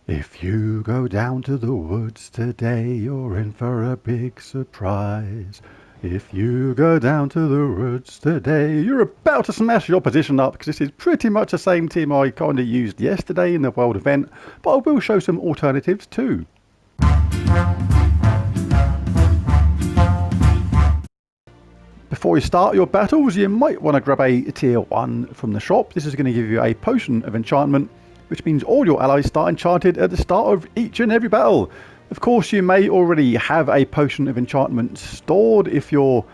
If you go down to the woods today, you're in for a big surprise. If you go down to the woods today, you're about to smash your position up, because this is pretty much the same team I kind of used yesterday in the world event, but I will show some alternatives too. Before you start your battles, you might want to grab a tier 1 from the shop. This is going to give you a potion of enchantment, which means all your allies start enchanted at the start of each and every battle. Of course, you may already have a potion of enchantment stored. If your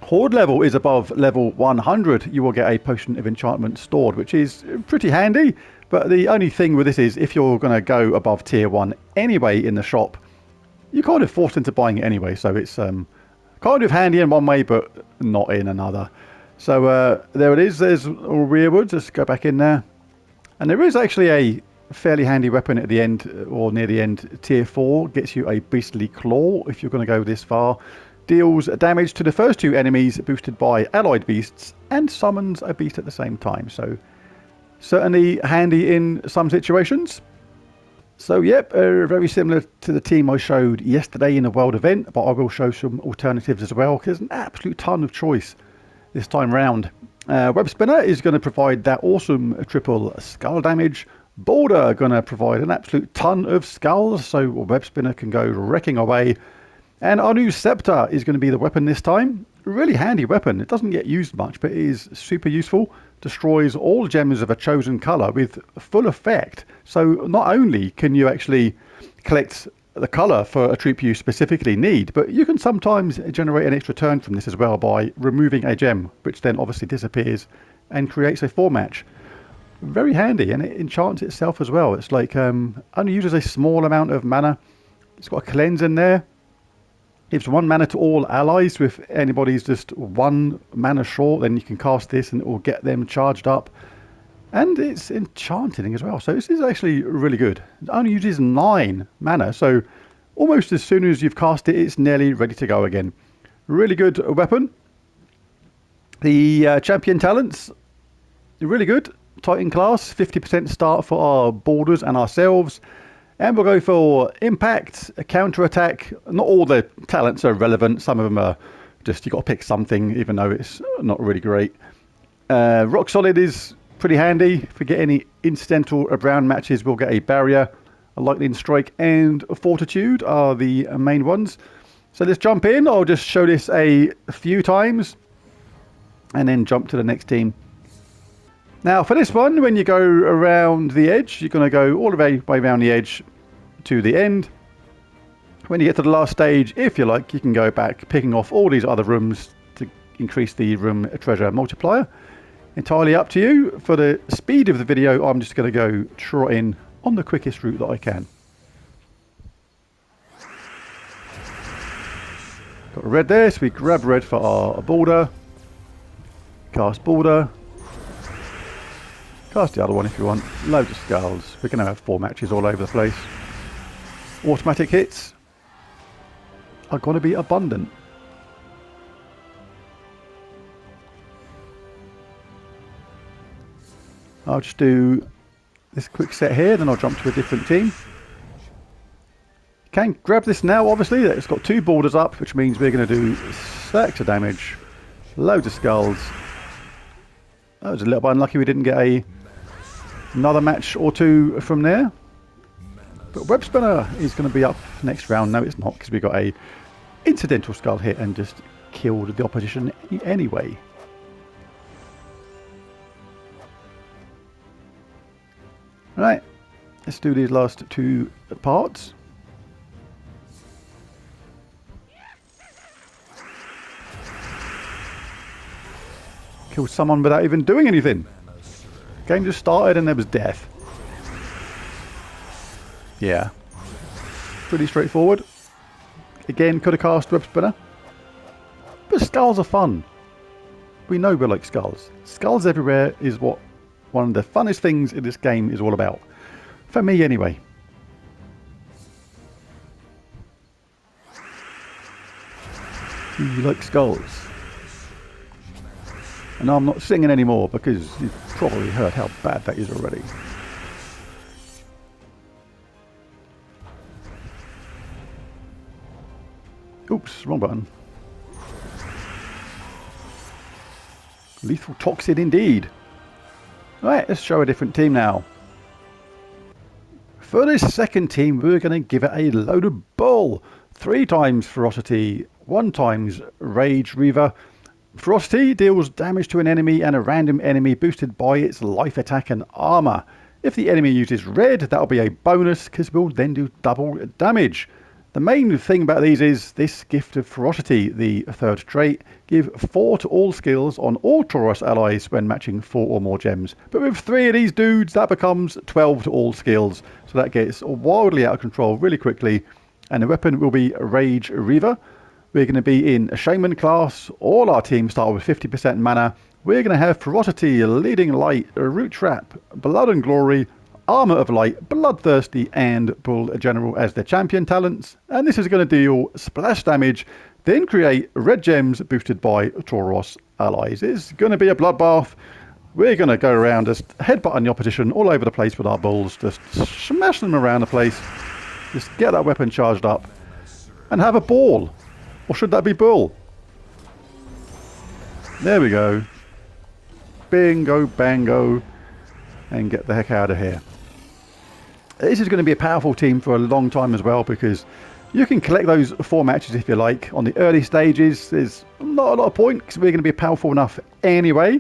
horde level is above level 100, you will get a potion of enchantment stored, which is pretty handy. But the only thing with this is, if you're going to go above tier 1 anyway in the shop, you're kind of forced into buying it anyway, so it's kind of handy in one way, but not in another. So there it is. There's War Werewoods. Let's go back in there. And there is actually a fairly handy weapon at the end, or near the end. Tier 4 gets you a Beastly Claw, if you're going to go this far. Deals damage to the first 2 enemies, boosted by allied beasts, and summons a beast at the same time. So certainly handy in some situations. So yep, very similar to the team I showed yesterday in the world event, but I will show some alternatives as well, because there's an absolute ton of choice this time round. Web Spinner is going to provide that awesome triple skull damage. Boulder going to provide an absolute ton of skulls, so Web Spinner can go wrecking away. And our new Scepter is going to be the weapon this time. Really handy weapon. It doesn't get used much, but it is super useful. Destroys all gems of a chosen colour with full effect. So not only can you actually collect the colour for a troop you specifically need, but you can sometimes generate an extra turn from this as well by removing a gem, which then obviously disappears and creates a 4-match. Very handy, and it enchants itself as well. It's like only uses a small amount of mana. It's got a cleanse in there. Gives 1 mana to all allies. If anybody's just 1 mana short, then you can cast this and it will get them charged up. And it's enchanting as well. So this is actually really good. It only uses 9 mana. So almost as soon as you've cast it, it's nearly ready to go again. Really good weapon. The champion talents, really good. Titan class, 50% start for our boarders and ourselves. And we'll go for impact, counter attack. Not all the talents are relevant. Some of them are just, you've got to pick something, even though it's not really great. Rock solid is pretty handy. If we get any incidental or brown matches, we'll get a barrier, a lightning strike, and a fortitude are the main ones. So let's jump in. I'll just show this a few times and then jump to the next team. Now for this one, when you go around the edge, you're going to go all the way around the edge to the end. When you get to the last stage, if you like, you can go back, picking off all these other rooms to increase the room treasure multiplier. Entirely up to you. For the speed of the video, I'm just going to go trotting on the quickest route that I can. Got a red there, so we grab red for our border. Cast border. Cast the other one if you want. Loads of skulls. We're going to have 4 matches all over the place. Automatic hits are going to be abundant. I'll just do this quick set here, then I'll jump to a different team. You can grab this now, obviously. It's got 2 borders up, which means we're going to do stacks of damage. Loads of skulls. I was a little bit unlucky we didn't get another match or 2 from there. But Web Spinner is going to be up next round. No, it's not, because we got a incidental skull hit and just killed the opposition anyway. Right, let's do these last 2 parts. Killed someone without even doing anything. Game just started and there was death. Yeah. Pretty straightforward. Again, could have cast Web Spinner. But skulls are fun. We know we like skulls. Skulls everywhere is what one of the funnest things in this game is all about. For me anyway. Do you like skulls? And I'm not singing anymore because you've probably heard how bad that is already. Oops, wrong button. Lethal toxin indeed. Right, let's show a different team now. For this second team, we're going to give it a load of bull. 3 times ferocity, 1 times rage reaver. Ferocity deals damage to an enemy and a random enemy boosted by its life attack and armor. If the enemy uses red, that'll be a bonus because we'll then do double damage. The main thing about these is this gift of ferocity, the third trait, give 4 to all skills on all Taurus allies when matching 4 or more gems. But with 3 of these dudes, that becomes 12 to all skills. So that gets wildly out of control really quickly. And the weapon will be Rage Reaver. We're going to be in a Shaman class. All our teams start with 50% mana. We're going to have Ferocity, Leading Light, Root Trap, Blood and Glory, Armour of Light, Bloodthirsty and Bull General as their champion talents. And this is going to deal splash damage, then create red gems boosted by Taurus allies. It's going to be a bloodbath. We're going to go around just headbutting the opposition all over the place with our bulls, just smash them around the place. Just get that weapon charged up and have a ball. Or should that be bull? There we go. Bingo, bango. And get the heck out of here. This is going to be a powerful team for a long time as well, because you can collect those 4 matches if you like. On the early stages, there's not a lot of point because we're going to be powerful enough anyway.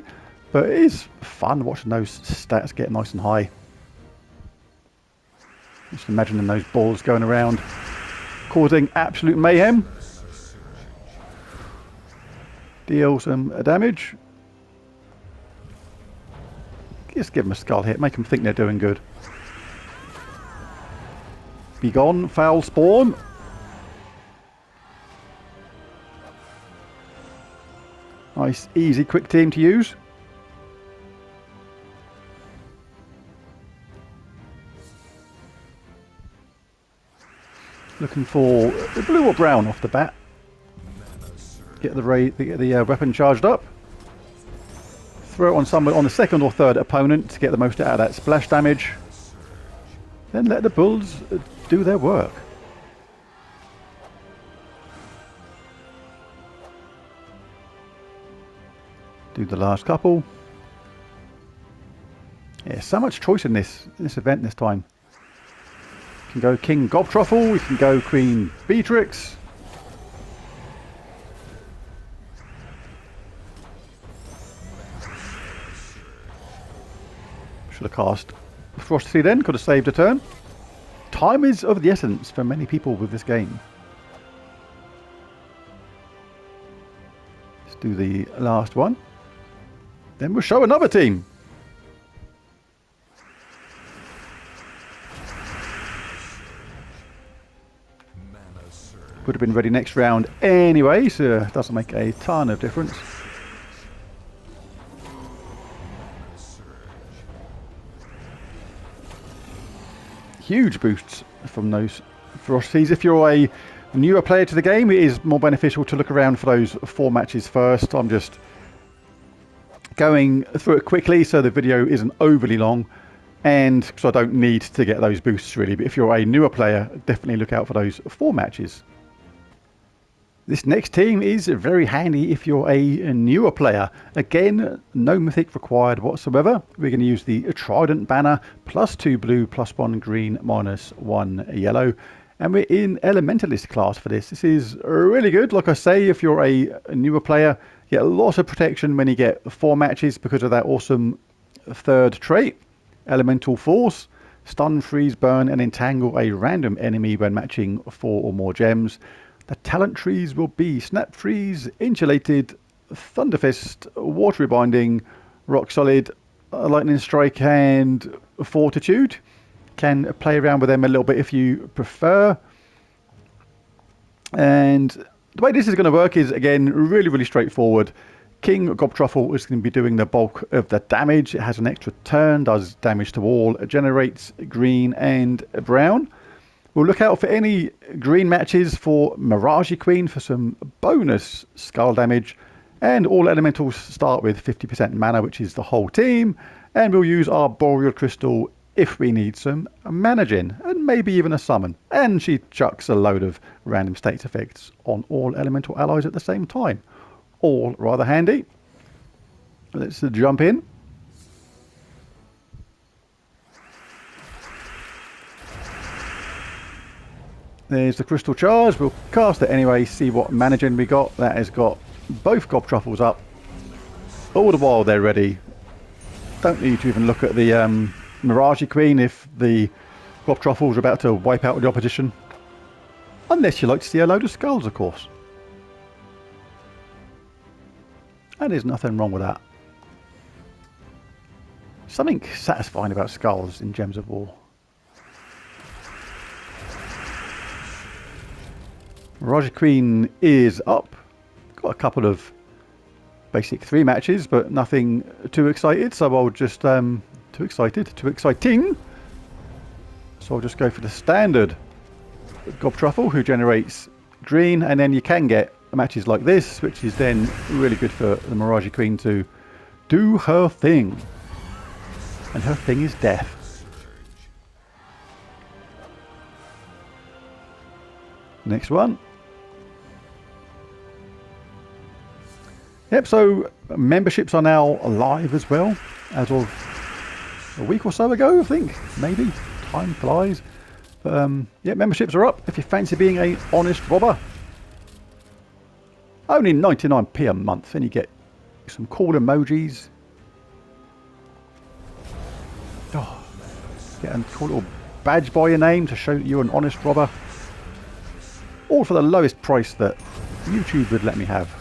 But it is fun watching those stats get nice and high. Just imagining those balls going around, causing absolute mayhem. Deal some damage. Just give them a skull hit, make them think they're doing good. Be gone, foul spawn. Nice, easy, quick team to use. Looking for blue or brown off the bat. Get the weapon charged up. Throw it on someone on the second or third opponent to get the most out of that splash damage. Then let the bulls do their work. Do the last couple. Yeah, so much choice in this event this time. We can go King Gobtruffle, we can go Queen Beatrix. Should have cast Ferocity then, could have saved a turn. Time is of the essence for many people with this game. Let's do the last one. Then we'll show another team. Would have been ready next round anyway, so it doesn't make a ton of difference. Huge boosts from those ferocities. If you're a newer player to the game, it is more beneficial to look around for those 4 matches first. I'm just going through it quickly so the video isn't overly long, and because I don't need to get those boosts really. But if you're a newer player, definitely look out for those 4 matches. This next team is very handy if you're a newer player. Again, no mythic required whatsoever. We're going to use the Trident banner, +2 blue, +1 green, -1 yellow. And we're in Elementalist class for this. This is really good. Like I say, if you're a newer player, you get a lot of protection when you get 4 matches because of that awesome third trait. Elemental Force, stun, freeze, burn, and entangle a random enemy when matching 4 or more gems. The talent trees will be Snap Freeze, Insulated, Thunderfist, Watery Binding, Rock Solid, Lightning Strike, and Fortitude. Can play around with them a little bit if you prefer. And the way this is going to work is, again, really straightforward. King Gobtruffle is going to be doing the bulk of the damage. It has an extra turn, does damage to all, it generates green and brown. We'll look out for any green matches for Mirage Queen for some bonus skull damage. And all elementals start with 50% mana, which is the whole team. And we'll use our Boreal Crystal if we need some mana gen. And maybe even a summon. And she chucks a load of random status effects on all elemental allies at the same time. All rather handy. Let's jump in. There's the crystal charge. We'll cast it anyway, see what mana gen we got. That has got both Gobtruffles up. All the while they're ready. Don't need to even look at the Mirage Queen if the Gobtruffles are about to wipe out the opposition. Unless you like to see a load of skulls, of course. And there's nothing wrong with that. Something satisfying about skulls in Gems of War. Mirage Queen is up. Got a couple of basic 3 matches, but nothing too excited. So I'll just too exciting. So I'll just go for the standard Gobtruffle, who generates green, and then you can get matches like this, which is then really good for the Mirage Queen to do her thing. And her thing is death. Next one. Yep, so memberships are now live as well, as of a week or so ago, I think. Maybe. Time flies. But, yeah, memberships are up if you fancy being an honest robber. Only 99p a month, and you get some cool emojis. Oh, get a cool little badge by your name to show that you're an honest robber. All for the lowest price that YouTube would let me have.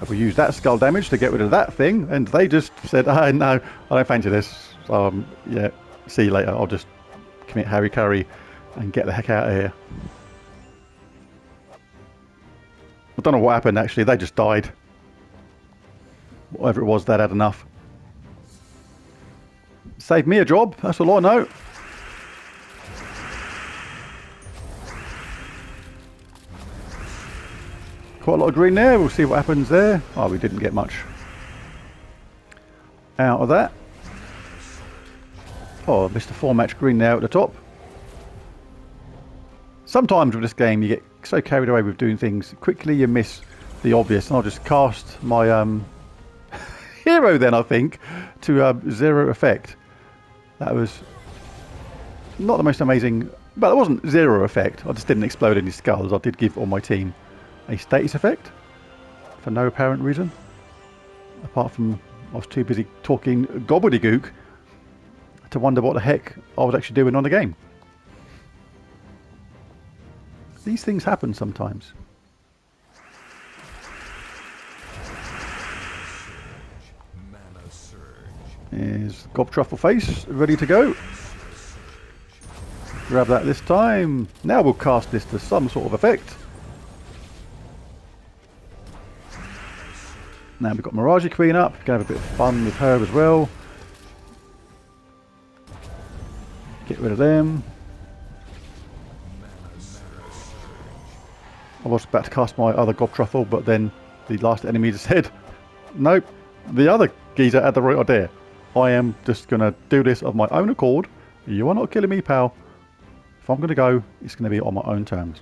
We used that skull damage to get rid of that thing, and they just said, no, I don't fancy this. So, yeah, see you later. I'll just commit Harry Curry and get the heck out of here. I don't know what happened, actually. They just died. Whatever it was, they'd had enough. Saved me a job, that's all I know. Quite a lot of green there. We'll see what happens there. Oh, we didn't get much out of that. Oh, missed a 4-match green there at the top. Sometimes with this game you get so carried away with doing things quickly you miss the obvious. And I'll just cast my hero then, I think, to 0 effect. That was not the most amazing, but it wasn't 0 effect. I just didn't explode any skulls. I did give all my team a status effect for no apparent reason, apart from I was too busy talking gobbledygook to wonder what the heck I was actually doing on the game. These things happen sometimes. Is Gobtruffle face ready to go? Grab that this time. Now we'll cast this to some sort of effect. Now we've got Mirage Queen up. Gonna have a bit of fun with her as well. Get rid of them. I was about to cast my other Gobtruffle, but then the last enemy just said, nope, the other geezer had the right idea. I am just going to do this of my own accord. You are not killing me, pal. If I'm going to go, it's going to be on my own terms.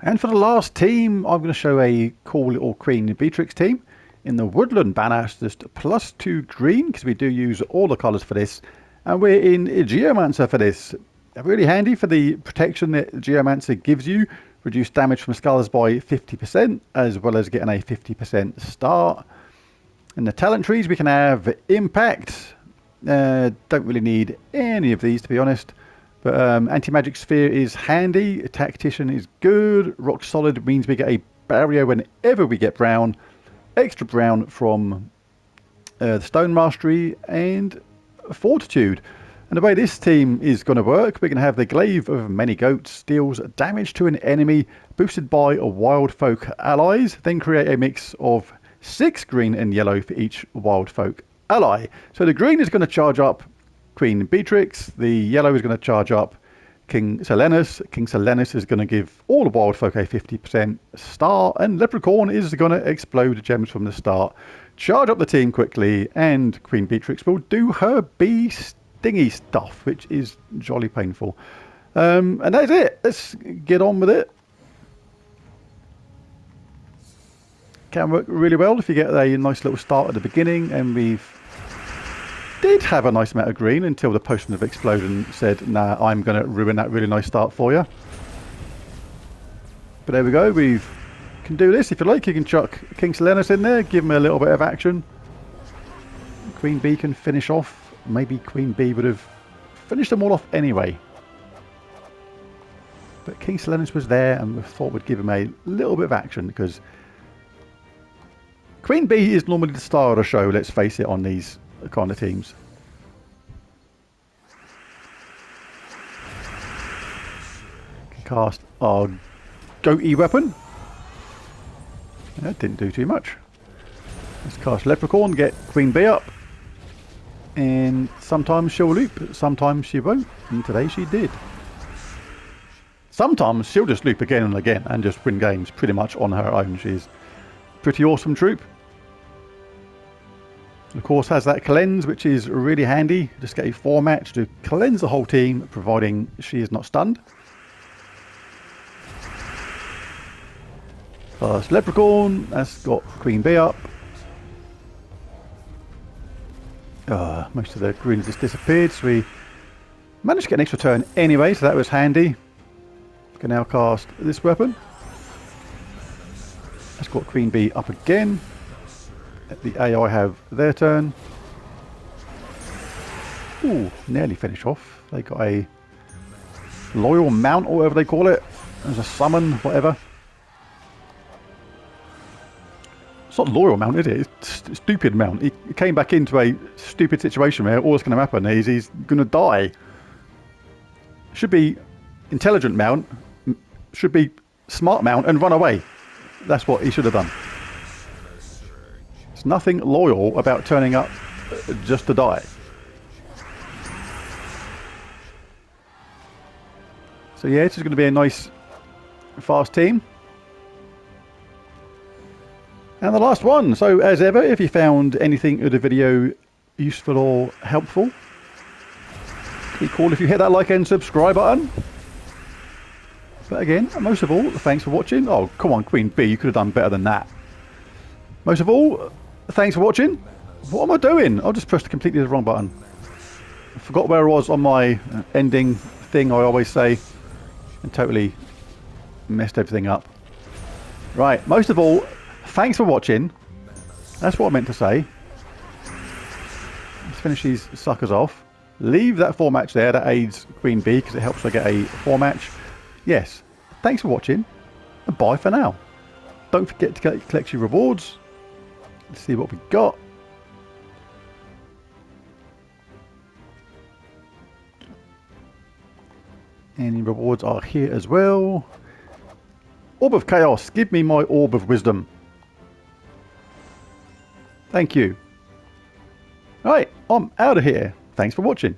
And for the last team, I'm going to show a cool little Queen Beatrix team. In the Woodland banner, it's just +2 green, because we do use all the colours for this. And we're in Geomancer for this. Really handy for the protection that Geomancer gives you. Reduce damage from skulls by 50%, as well as getting a 50% start. In the talent trees, we can have Impact. Don't really need any of these, to be honest. But Anti-Magic Sphere is handy. Tactician is good. Rock Solid means we get a barrier whenever we get brown. Extra brown from the Stone Mastery and Fortitude. And the way this team is going to work, we're going to have the Glaive of Many Goats deals damage to an enemy boosted by wild folk allies. Then create a mix of 6 green and yellow for each wild folk ally. So the green is going to charge up Queen Beatrix. The yellow is going to charge up King Silenus. King Silenus is going to give all the wild folk a 50% star. And Leprechaun is going to explode gems from the start. Charge up the team quickly, and Queen Beatrix will do her beasting. stingy stuff, which is jolly painful. And that's it. Let's get on with it. Can work really well if you get a nice little start at the beginning, and did have a nice amount of green until the potion of explosion said, nah, I'm going to ruin that really nice start for you. But there we go. We can do this if you like. You can chuck King Silenus in there, give him a little bit of action. Queen Bee can finish off. Maybe Queen Bee would have finished them all off anyway. But King Silenus was there, and we thought we'd give him a little bit of action, because Queen Bee is normally the star of the show, let's face it, on these kind of teams. Can cast our goatee weapon. That didn't do too much. Let's cast Leprechaun, get Queen Bee up. And sometimes she'll loop, sometimes she won't. And today she did. Sometimes she'll just loop again and again and just win games pretty much on her own. She's a pretty awesome troop. Of course, has that cleanse, which is really handy. Just get a 4-match to cleanse the whole team, providing she is not stunned. First Leprechaun, that's got Queen Bee up. Most of the greens just disappeared, so we managed to get an extra turn anyway, so that was handy. Can now cast this weapon. That's got Queen Bee up again. Let the AI have their turn. Ooh, nearly finish off. They got a loyal mount, or whatever they call it. There's a summon, whatever. It's not loyal mount, is it? It's stupid mount. He came back into a stupid situation where all that's going to happen is he's going to die. Should be intelligent mount. Should be smart mount and run away. That's what he should have done. There's nothing loyal about turning up just to die. So yeah, this is going to be a nice fast team. And the last one. So as ever, if you found anything of the video useful or helpful, it'd be cool if you hit that like and subscribe button. But again, most of all, thanks for watching. Oh, come on, Queen Bee, you could have done better than that. Most of all, thanks for watching. What am I doing? I just pressed completely the wrong button. I forgot where I was on my ending thing, I always say, and totally messed everything up. Right, most of all, thanks for watching. That's what I meant to say. Let's finish these suckers off. Leave that 4-match there. That aids Queen Bee because it helps her get a 4-match. Yes, thanks for watching, and bye for now. Don't forget to collect your rewards. Let's see what we got. Any rewards are here as well. Orb of Chaos. Give me my Orb of Wisdom. Thank you. Alright, I'm out of here. Thanks for watching.